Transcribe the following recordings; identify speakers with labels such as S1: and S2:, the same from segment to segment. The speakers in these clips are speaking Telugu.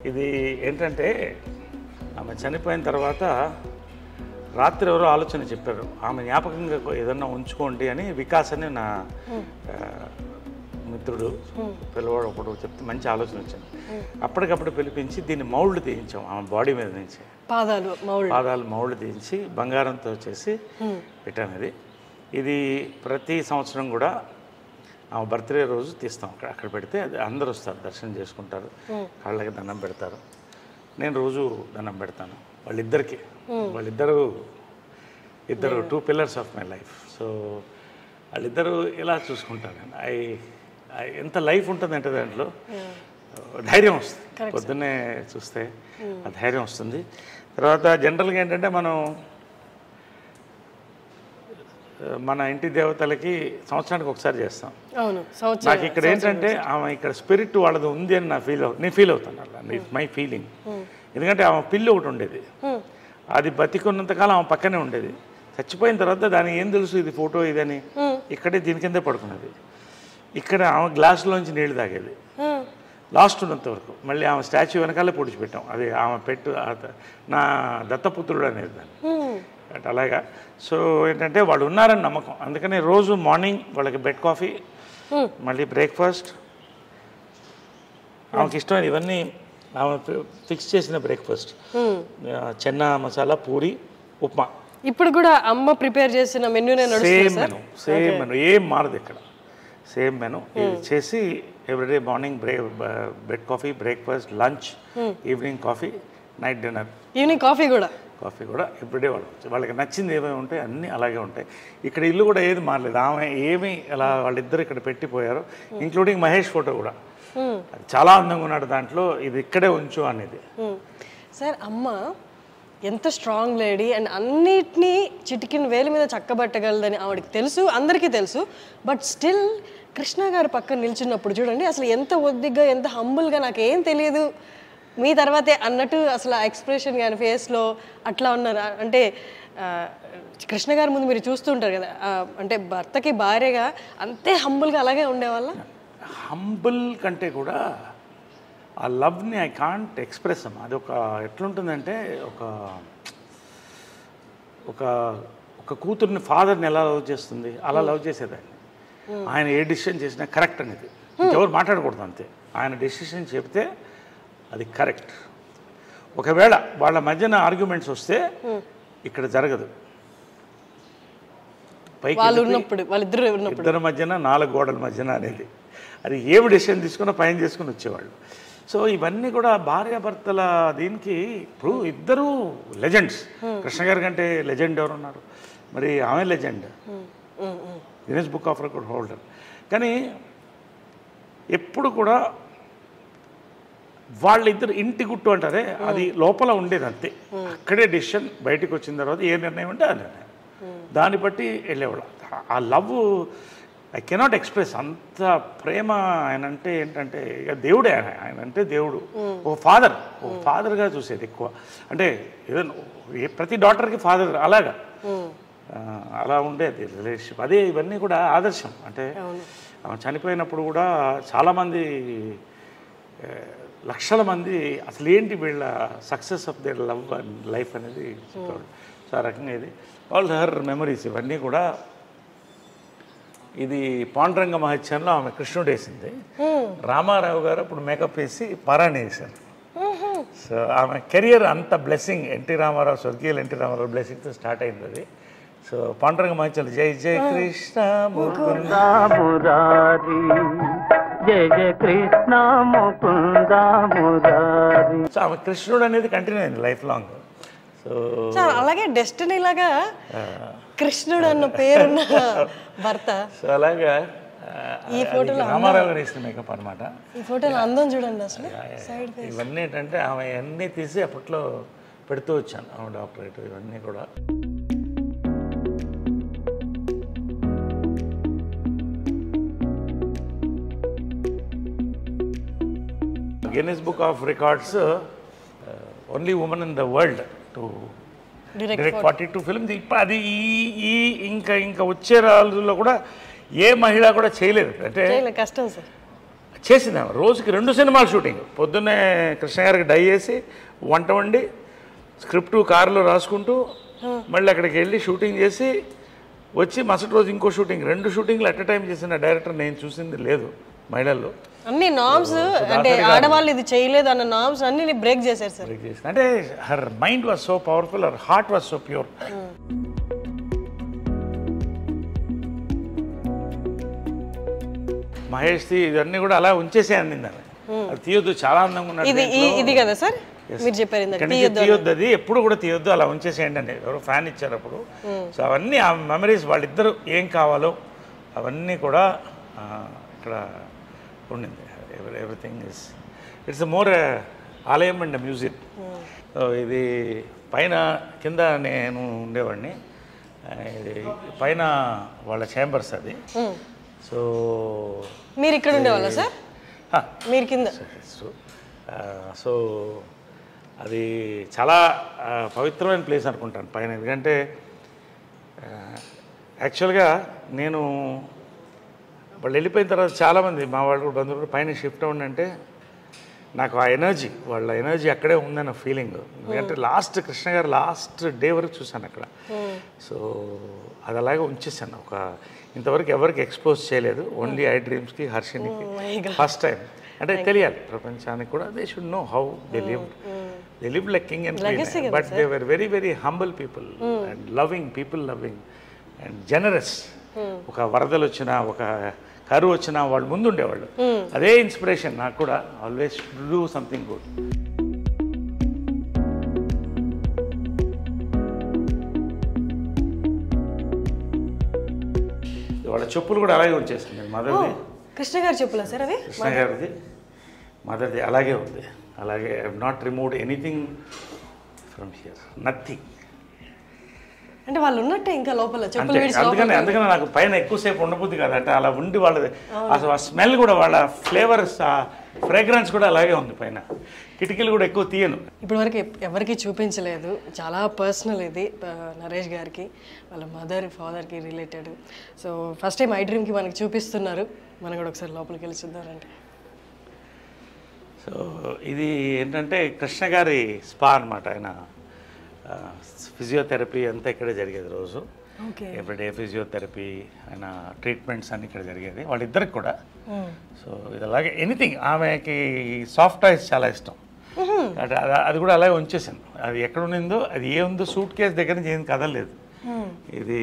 S1: ఇది ఏంటంటే ఆమె చనిపోయిన తర్వాత రాత్రి ఎవరో ఆలోచన చెప్పారు, ఆమె జ్ఞాపకంగా ఏదన్నా ఉంచుకోండి అని. వికాస్ అని నా మిత్రుడు పిల్లవాడు ఒకడు చెప్తే మంచి ఆలోచన వచ్చింది. అప్పటికప్పుడు పిలిపించి దీన్ని మౌల్డ్ తీయించాం ఆమె బాడీ మీద నుంచి. పాదాలు మౌల్డ్ తీయించి బంగారంతో చేసి పెట్టాను. ఇది ప్రతి సంవత్సరం కూడా ఆమె బర్త్డే రోజు తీస్తాం. అక్కడ పెడితే అది అందరూ వస్తారు, దర్శనం చేసుకుంటారు, కాళ్ళకి దండం పెడతారు. నేను రోజు దండం పెడతాను వాళ్ళిద్దరు 2 pillars of my life. So వాళ్ళిద్దరూ ఇలా చూసుకుంటాను. ఎంత లైఫ్ ఉంటుందంటే దాంట్లో ధైర్యం వస్తుంది. పొద్దున్నే చూస్తే ఆ ధైర్యం వస్తుంది. తర్వాత జనరల్గా ఏంటంటే మన ఇంటి దేవతలకి సంవత్సరానికి ఒకసారి చేస్తాం. నాకు ఇక్కడ ఏంటంటే ఆమె ఇక్కడ స్పిరిట్ వాళ్ళది ఉంది అని నేను ఫీల్ అవుతాను. అలా ఇట్స్ మై ఫీలింగ్. ఎందుకంటే ఆమె పిల్లి ఒకటి ఉండేది, అది బతికున్నంతకాలం ఆమె పక్కనే ఉండేది. చచ్చిపోయిన తర్వాత దానికి ఏం తెలుసు ఇది ఫోటో ఇదని, ఇక్కడే దీని కిందే పడుకున్నది. ఇక్కడ ఆమె గ్లాసులోంచి నీళ్లు తాగేది లాస్ట్ ఉన్నంత వరకు. మళ్ళీ ఆమె స్టాచ్యూ వెనకాలే పొడిచిపెట్టాం. అది ఆమె నా దత్తపుత్రుడు అనేది దాన్ని అంటే అలాగా. సో ఏంటంటే వాళ్ళు ఉన్నారని నమ్మకం. అందుకని రోజు మార్నింగ్ వాళ్ళకి బెడ్ కాఫీ, మళ్ళీ బ్రేక్ఫాస్ట్, ఆమెకి ఇష్టమైన ఇవన్నీ ఆమె ఫిక్స్ చేసిన బ్రేక్ఫాస్ట్, చెన్నా మసాలా, పూరి, ఉప్మా.
S2: ఇప్పుడు కూడా అమ్మ ప్రిపేర్ చేసిన మెనూనే నడుస్తుంది.
S1: సేమ్ మెనూ, ఏం మారదు ఇక్కడ. సేమ్ మెనూ ఇది చేసి everyday morning bed coffee, breakfast, lunch, evening coffee, night dinner,
S2: evening coffee కూడా
S1: ఎవ్రీడే వాళ్ళకి నచ్చింది ఏమేమి ఉంటాయి అన్నీ అలాగే ఉంటాయి. ఇక్కడ ఇల్లు కూడా ఏది మారలేదు. ఆమె ఏమి అలా వాళ్ళిద్దరు ఇక్కడ పెట్టిపోయారు, ఇంక్లూడింగ్ మహేష్ ఫోటో కూడా. చాలా అందంగా ఉన్నాడు దాంట్లో, ఇది ఇక్కడే ఉంచు అనేది.
S2: సార్ అమ్మ ఎంత స్ట్రాంగ్ లేడీ అండ్ అన్నిటినీ చిటికిన వేలు మీద చక్కబట్టగలదని ఆవిడకి తెలుసు, అందరికీ తెలుసు. బట్ స్టిల్ కృష్ణ గారు పక్కన నిల్చున్నప్పుడు చూడండి అసలు ఎంత ఒద్దిగ్గా, ఎంత హంబుల్గా, నాకేం తెలియదు మీ తర్వాతే అన్నట్టు అసలు ఆ ఎక్స్ప్రెషన్ కానీ ఫేస్లో అట్లా ఉన్నారు. అంటే కృష్ణ గారి ముందు మీరు చూస్తుంటారు కదా, అంటే భర్తకి భార్యగా అంతే హంబుల్గా అలాగే ఉండేవాళ్ళ.
S1: హంబుల్ కంటే కూడా ఆ లవ్ని ఐ కాంట్ ఎక్స్ప్రెస్ అమ్మా. అది ఎట్లుంటుందంటే ఒక కూతుర్ని ఫాదర్ని ఎలా లవ్ చేస్తుంది అలా లవ్ చేసేదాన్ని. ఆయన ఏ డిసిషన్ చేసినా కరెక్ట్ అనేది, ఎవరు మాట్లాడకూడదు అంతే. ఆయన డెసిషన్ చెప్తే అది కరెక్ట్. ఒకవేళ వాళ్ళ మధ్యన ఆర్గ్యుమెంట్స్ వస్తే ఇక్కడ జరగదు. ఇద్దరి మధ్యన 4 గోడల మధ్యన అనేది, అది ఏమి డెసిషన్ తీసుకున్నా పైన చేసుకుని వచ్చేవాళ్ళు. సో ఇవన్నీ కూడా భార్యాభర్తల దీనికి. ఇప్పుడు ఇద్దరు లెజెండ్స్. కృష్ణ గారి కంటే లెజెండ్ ఎవరున్నారు? మరి ఆమె legend, Guinness book of record holder. కానీ ఎప్పుడు కూడా వాళ్ళిద్దరు ఇంటి గుట్టు అంటారే, అది లోపల ఉండేది అంతే. అక్కడే డెసిషన్, బయటకు వచ్చిన తర్వాత ఏ నిర్ణయం ఉంటే ఆ నిర్ణయం, దాన్ని బట్టి వెళ్ళేవాళ్ళు. ఆ లవ్ ఐ కెనాట్ ఎక్స్ప్రెస్. అంత ప్రేమ ఆయన అంటే ఏంటంటే ఇక దేవుడే. ఆయన అంటే దేవుడు, ఒక ఫాదర్గా చూసేది ఎక్కువ. అంటే ఏదైనా ప్రతి డాటర్కి ఫాదర్ అలాగా అలా ఉండేది రిలేషన్షిప్. అదే ఇవన్నీ కూడా ఆదర్శం. అంటే చనిపోయినప్పుడు కూడా చాలామంది, లక్షల మంది అసలు ఏంటి వీళ్ళ success of their love and life అనేది చెప్పాడు. సో ఆ రకంగా ఇది ఆల్ హర్ మెమరీస్ ఇవన్నీ కూడా. ఇది పాండురంగ మహత్యంలో ఆమె కృష్ణుడు వేసింది. రామారావు గారు అప్పుడు మేకప్ వేసి పారాయణ వేశారు. సో ఆమె కెరియర్ అంత బ్లెస్సింగ్, స్వర్గీయులు ఎన్టీ రామారావు బ్లెస్సింగ్తో స్టార్ట్ అయింది అది. సో పాండురంగ మహత్యంలో జై జై కృష్ణ ముకుంద మురారి, జయ జయ కృష్ణ ముకుంద మురారి. సో ఆమె కృష్ణుడు అనేది కంటిన్యూ అయింది లైఫ్ లాంగ్. సో
S2: అలాగే డెస్టినీ లాగా కృష్ణుడు అన్న పేరున్న భర్త.
S1: సో అలాగా ఈ ఫోటోలో రామారావు గారు వేసిన మేకప్ అనమాట.
S2: ఈ ఫోటోలో అందం చూడండి అసలు.
S1: ఇవన్నీ ఏంటంటే ఆమె అన్నీ తీసి అప్పట్లో పెడుతూ వచ్చాను, ఆమె డాక్టరేట్ ఇవన్నీ కూడా. Guinness book of records only women in the world to direct 42 films. అది ఇంకా వచ్చే రోజుల్లో కూడా ఏ మహిళ కూడా చేయలేదు. అంటే
S2: కష్టం సార్,
S1: చేసింది ఆమె. రోజుకి 2 సినిమాలు షూటింగ్. పొద్దున్నే కృష్ణ గారికి డై చేసి వంట వండి స్క్రిప్ట్ కారులో రాసుకుంటూ మళ్ళీ అక్కడికి వెళ్ళి షూటింగ్ చేసి వచ్చి మరుసటి రోజు ఇంకో షూటింగ్, 2 షూటింగ్లు అట్ ఎ టైం చేసిన డైరెక్టర్ నేను చూసింది లేదు మహిళల్లో.
S2: అన్ని నామ్స్ అంటే ఆడవాళ్ళు ఇది చేయలేదు అన్న నామ్స్ అన్ని బ్రేక్ చేశారు సార్.
S1: అంటే her mind was so powerful, her heart was so pure. మహేష్ది ఇవన్నీ కూడా అలా ఉంచేసే అందింది ఆమె. అది తీయొద్దు, చాలా అందంగా ఉన్నాడు.
S2: ఇది కదా సార్ మీరు చెప్పారు
S1: తీయొద్దు, అది ఎప్పుడు కూడా తీయొద్దు, అలా ఉంచేసేయండి అని ఎవరో ఫ్యాన్ ఇచ్చారు అప్పుడు. సో అవన్నీ ఆ మెమరీస్, వాళ్ళిద్దరు ఏం కావాలో అవన్నీ కూడా ఇక్కడ ఉండింది. ఎవ్రీథింగ్ ఇట్స్ మోర్ ఆలయం అండ్ మ్యూజియం. సో ఇది పైన కింద నేను ఉండేవాడిని, ఇది పైన వాళ్ళ ఛాంబర్స్ అది. సో
S2: మీరు ఇక్కడ ఉండేవాళ్ళ సార్? మీరు కింద.
S1: సో అది చాలా పవిత్రమైన ప్లేస్ అనుకుంటాను పైన. ఎందుకంటే యాక్చువల్గా నేను వాళ్ళు వెళ్ళిపోయిన తర్వాత చాలామంది మా వాళ్ళు కూడా బంధువులు పైన షిఫ్ట్ అవ్వండి, నాకు ఆ ఎనర్జీ, వాళ్ళ ఎనర్జీ అక్కడే ఉందన్న ఫీలింగ్. ఎందుకంటే లాస్ట్ కృష్ణ గారు లాస్ట్ డే వరకు చూశాను అక్కడ. సో అది అలాగే ఉంచేసాను. ఇంతవరకు ఎవరికి ఎక్స్పోజ్ చేయలేదు, ఓన్లీ ఐ డ్రీమ్స్కి, హర్షినికి ఫస్ట్ టైం. అంటే తెలియాలి ప్రపంచానికి కూడా, they should know how they live like king and queen, but they were very very humble people and loving people, loving and generous. ఒక వరదలు వచ్చినా, ఒక కరువు వచ్చినా వాళ్ళు ముందు ఉండేవాళ్ళు. అదే ఇన్స్పిరేషన్ నాకు కూడా, ఆల్వేస్ డూ సంథింగ్ గుడ్. వాళ్ళ చెప్పులు కూడా అలాగే వచ్చేసింది. మదర్ది,
S2: కృష్ణ గారి చెప్పులా సార్ అవి?
S1: కృష్ణ గారిది, మదర్ది అలాగే ఉంది. అలాగే I have not removed anything from here, nothing.
S2: అంటే వాళ్ళు ఉన్నట్టే ఇంకా లోపల చెప్పులు.
S1: అందుకని నాకు పైన ఎక్కువసేపు ఉండబుద్ది కాదు. అంటే అలా ఉండి వాళ్ళది అసలు ఆ స్మెల్ కూడా, వాళ్ళ ఫ్లేవర్స్, ఆ ఫ్రేగ్రెన్స్ కూడా అలాగే ఉంది పైన. కిటికీలు కూడా ఎక్కువ తీయను.
S2: ఇప్పటి వరకు ఎవరికి చూపించలేదు, చాలా పర్సనల్ ఇది నరేష్ గారికి, వాళ్ళ మదర్ ఫాదర్కి related. So first time I డ్రీమ్కి మనకి చూపిస్తున్నారు, మనం కూడా ఒకసారి లోపలికి వెళ్ళి చూద్దామంటే.
S1: సో ఇది ఏంటంటే కృష్ణ గారి స్పా అనమాట. ఆయన ఫిజియోథెరపీ అంతా ఇక్కడే జరిగేది రోజు. ఎవ్రీడే ఫిజియోథెరపీ, ఆయన ట్రీట్మెంట్స్ అన్నీ ఇక్కడ జరిగేది వాళ్ళిద్దరికి కూడా. సో ఇది అలాగే ఎనీథింగ్, ఆమెకి సాఫ్ట్ టాయ్స్ చాలా ఇష్టం. అంటే అది కూడా అలాగే ఉంచేసాను. అది ఎక్కడ ఉండిందో, అది ఏముందో సూట్ కేసు దగ్గర నుంచి ఏం కదలలేదు. ఇది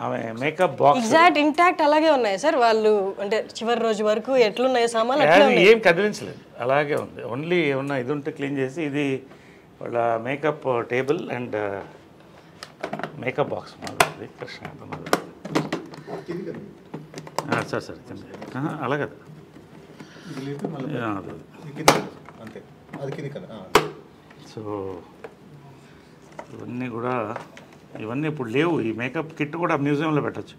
S1: ఆమె మేకప్ బాక్స్
S2: ఎగ్జాక్ట్ ఇంటాక్ట్ అలాగే ఉన్నాయి సార్. వాళ్ళు అంటే చివరి రోజు వరకు ఎట్లున్నాయి సామాన్లు
S1: ఏం కదిలించలేదు, అలాగే ఉంది. ఓన్లీ ఏమన్నా ఇది ఉంటే క్లీన్ చేసి, ఇది వాళ్ళ makeup table and makeup box మాది కృష్ణ సార్. సార్ అలా కదా, సో ఇవన్నీ ఇప్పుడు లేవు. ఈ మేకప్ కిట్ కూడా మ్యూజియంలో పెట్టచ్చు.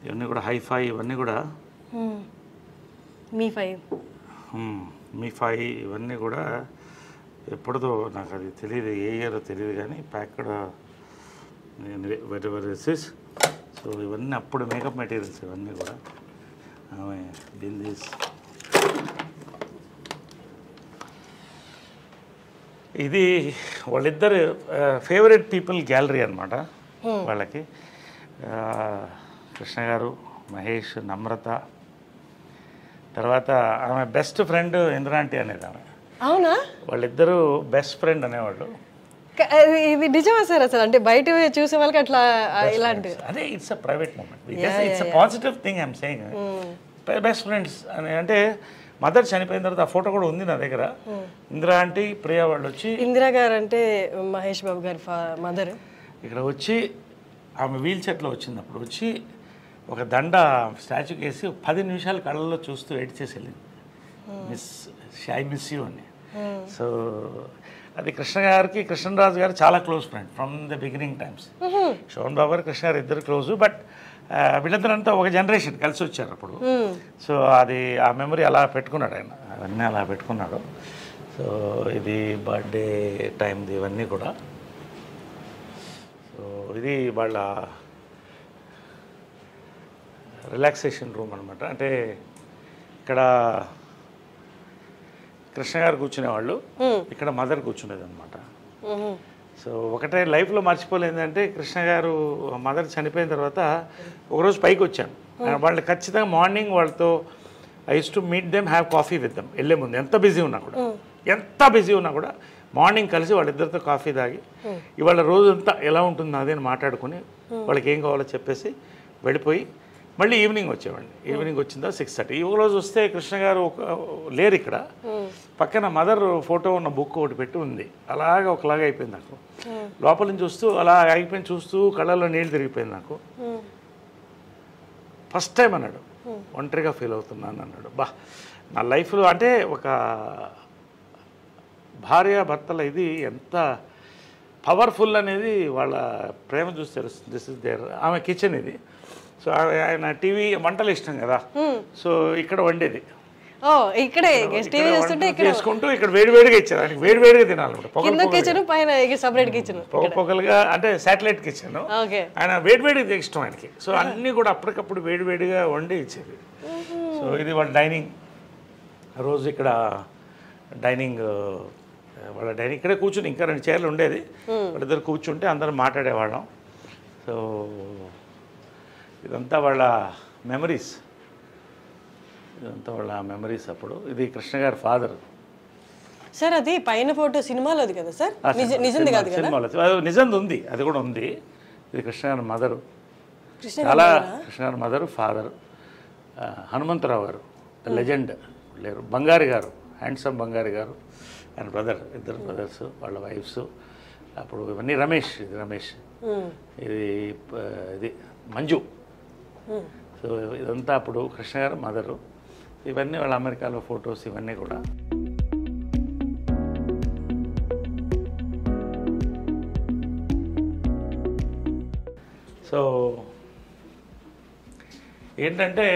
S1: ఇవన్నీ కూడా హైఫై, ఇవన్నీ కూడా మీ ఫై ఇవన్నీ కూడా ఎప్పుడుదో నాకు అది తెలియదు, ఏ ఇయరో తెలియదు, కానీ ప్యాక్డ్ వెరివరిసిస్. సో ఇవన్నీ అప్పుడు మేకప్ మెటీరియల్స్ ఇవన్నీ కూడా. ఆమె బిందీస్, ఇది వాళ్ళిద్దరు ఫేవరెట్ పీపుల్ గ్యాలరీ అనమాట వాళ్ళకి. కృష్ణ గారు, మహేష్, నమ్రత, తర్వాత ఆమె బెస్ట్ ఫ్రెండ్ ఇంద్రాంటి అనేది ఆమె.
S2: అవునా?
S1: వాళ్ళిద్దరూ బెస్ట్ ఫ్రెండ్ అనేవాళ్ళు.
S2: ఇది నిజమా సార్? అసలు అంటే బయట చూసే వాళ్ళకి అట్లా ఇలాంటి,
S1: అదే it's a private moment, it's a positive thing I'm saying. Best friends అని అంటే మదర్ చనిపోయిన తర్వాత ఆ ఫోటో కూడా ఉంది నా దగ్గర. ఇందిరా ఆంటీ, ప్రియా వాళ్ళు వచ్చి,
S2: ఇందిరా గారు అంటే మహేష్ బాబు గారి మదర్, ఇక్కడ
S1: వచ్చి ఆమె వీల్ చైర్లో వచ్చింది. అప్పుడు వచ్చి ఒక దండ స్టాచ్యూకి వేసి 10 నిమిషాలు కళ్ళల్లో చూస్తూ ఎడిట్ చేసి వెళ్ళింది, ఐ మిస్ యూ అని. సో అది కృష్ణ గారికి, కృష్ణరాజు గారు చాలా close friend from the beginning times. Shobhan Babu గారు, కృష్ణ గారు ఇద్దరు క్లోజు. బట్ వీళ్ళందరంతా ఒక జనరేషన్ కలిసి వచ్చారు అప్పుడు. సో అది ఆ మెమరీ అలా పెట్టుకున్నాడు ఆయన, అవన్నీ అలా పెట్టుకున్నాడు. సో ఇది బర్త్డే టైంది ఇవన్నీ కూడా. సో ఇది వాళ్ళ రిలాక్సేషన్ రూమ్ అనమాట. అంటే ఇక్కడ కృష్ణ గారు కూర్చునేవాళ్ళు, ఇక్కడ మదర్ కూర్చునేది అనమాట. సో ఒకటే లైఫ్లో మర్చిపోలేదంటే కృష్ణ గారు మదర్ చనిపోయిన తర్వాత ఒకరోజు పైకి వచ్చాను. వాళ్ళు ఖచ్చితంగా మార్నింగ్ వాళ్ళతో I use to meet them, have coffee with them. వెళ్ళే ముందు ఎంత బిజీ ఉన్నా కూడా మార్నింగ్ కలిసి వాళ్ళిద్దరితో కాఫీ తాగి ఇవాళ రోజంతా ఎలా ఉంటుంది అదే మాట్లాడుకుని వాళ్ళకి ఏం కావాలో చెప్పేసి వెళ్ళిపోయి మళ్ళీ ఈవినింగ్ వచ్చేవాడిని. ఈవినింగ్ వచ్చిందా 6:30. ఒక రోజు వస్తే కృష్ణ గారు లేరు ఇక్కడ. పక్కన మదర్ ఫోటో ఉన్న బుక్ ఒకటి పెట్టి ఉంది. అలాగా ఒకలాగా అయిపోయింది నాకు. లోపల నుంచి చూస్తూ అలా అయిపోయింది, చూస్తూ కళ్ళల్లో నీళ్ళు తిరిగిపోయింది నాకు. ఫస్ట్ టైం అన్నాడు ఒంటరిగా ఫీల్ అవుతున్నాను అన్నాడు. నా లైఫ్లో అంటే ఒక భార్య భర్తల ఇది ఎంత పవర్ఫుల్ అనేది వాళ్ళ ప్రేమ చూసి తెలుస్తుంది. This is there. ఆమె కిచెన్ ఇది. సో ఆయన టీవీ వంటలు ఇష్టం కదా, సో ఇక్కడ వండేది.
S2: ఇక్కడే
S1: చేసుకుంటూ ఇక్కడ వేడివేడిగా ఇచ్చారు. ఆయనకి వేడివేడిగా తినాలన్నమాట. పొగలుగా అంటే శాటిలైట్ కిచెన్. ఆయన వేడివేడిగా ఇష్టం ఆయనకి. సో అన్నీ కూడా అప్పటికప్పుడు వేడివేడిగా వండి ఇచ్చేది. సో ఇది వాళ్ళ డైనింగ్. రోజు ఇక్కడ డైనింగ్ ఇక్కడే కూర్చుని ఇంకా 2 చైర్లు ఉండేది. వాళ్ళిద్దరు కూర్చుంటే అందరం మాట్లాడేవాళ్ళం. సో ఇదంతా వాళ్ళ మెమరీస్. అప్పుడు ఇది కృష్ణ గారి ఫాదర్.
S2: సార్ అది పైన ఫోటో సినిమాలోది కదా సార్? నిజంది కాదు కదా?
S1: సినిమాలో నిజంది ఉంది, అది కూడా ఉంది. ఇది కృష్ణ గారి మదరు. చాలా కృష్ణ గారి మదరు, ఫాదర్. హనుమంతరావు గారు లెజెండ్ లేరు. బంగారి గారు, హ్యాండ్సమ్ బంగారి గారు, ఆయన బ్రదర్, ఇద్దరు బ్రదర్స్, వాళ్ళ వైఫ్స్. అప్పుడు ఇవన్నీ రమేష్, ఇది మంజు. సో ఇదంతా అప్పుడు కృష్ణ గారు మదరు. ఇవన్నీ వాళ్ళ అమెరికాలో ఫొటోస్, ఇవన్నీ కూడా. సో ఏంటంటే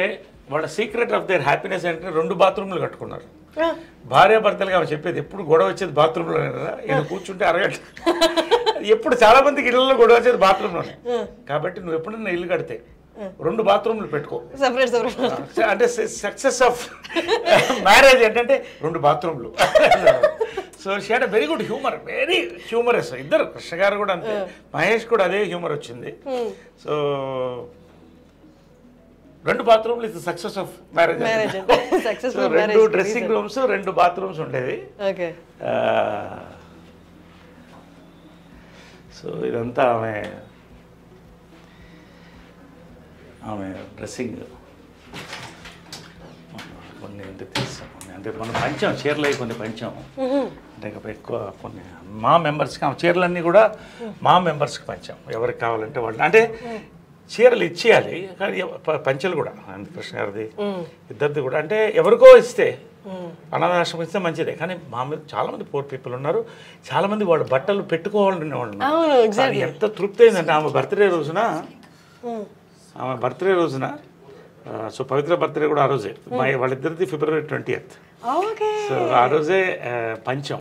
S1: వాళ్ళ సీక్రెట్ ఆఫ్ దేర్ హ్యాపీనెస్ అంటే 2 బాత్రూమ్లు కట్టుకున్నారు. భార్యాభర్తలుగా ఆమె చెప్పేది ఎప్పుడు గొడవ వచ్చేది బాత్రూంలోనే కదా. ఈయన కూర్చుంటే అరగంట. ఎప్పుడు చాలా మందికి ఇళ్లలో గొడవ వచ్చేది బాత్రూంలోనే. కాబట్టి నువ్వు ఎప్పుడైనా ఇల్లు కడితే 2 బాత్రూమ్లు పెట్టుకో. అంటే సక్సెస్ ఆఫ్ మ్యారేజ్ ఏంటంటే 2 బాత్రూమ్లు. So she had very good humour, very humorous. ఇద్దరు, కృష్ణ గారు కూడా అంతే, మహేష్ కూడా అదే హ్యూమర్ వచ్చింది. సో 2 బాత్రూమ్లు is success of marriage. 2 dressing rooms, 2 bathrooms ఉండేవి. సో ఇదంతా ఆమె డ్రెస్సింగ్. కొన్ని అంటే తెలుసు, అంటే మనం పంచాం చీరలు, కొన్ని పంచాం. అంటే ఎక్కువ కొన్ని మా మెంబర్స్కి ఆ చీరలన్నీ కూడా మా మెంబర్స్కి పంచాం. ఎవరికి కావాలంటే వాళ్ళు, అంటే చీరలు ఇచ్చేయాలి కానీ పంచలు కూడా. కృష్ణ గారిది, ఇద్దరిది కూడా. అంటే ఎవరికో ఇస్తే, అనాథాశ్రమం ఇస్తే మంచిదే. కానీ మా మీద చాలామంది పూర్ పీపుల్ ఉన్నారు. చాలామంది వాళ్ళు బట్టలు పెట్టుకోవాలనే వాళ్ళు ఉన్నారు. ఎంత తృప్తి అయిందంటే ఆమె బర్త్డే రోజున, సో పవిత్ర బర్త్డే కూడా ఆ రోజే. వాళ్ళిద్దరిది February 20th. సో ఆ రోజే పంచం.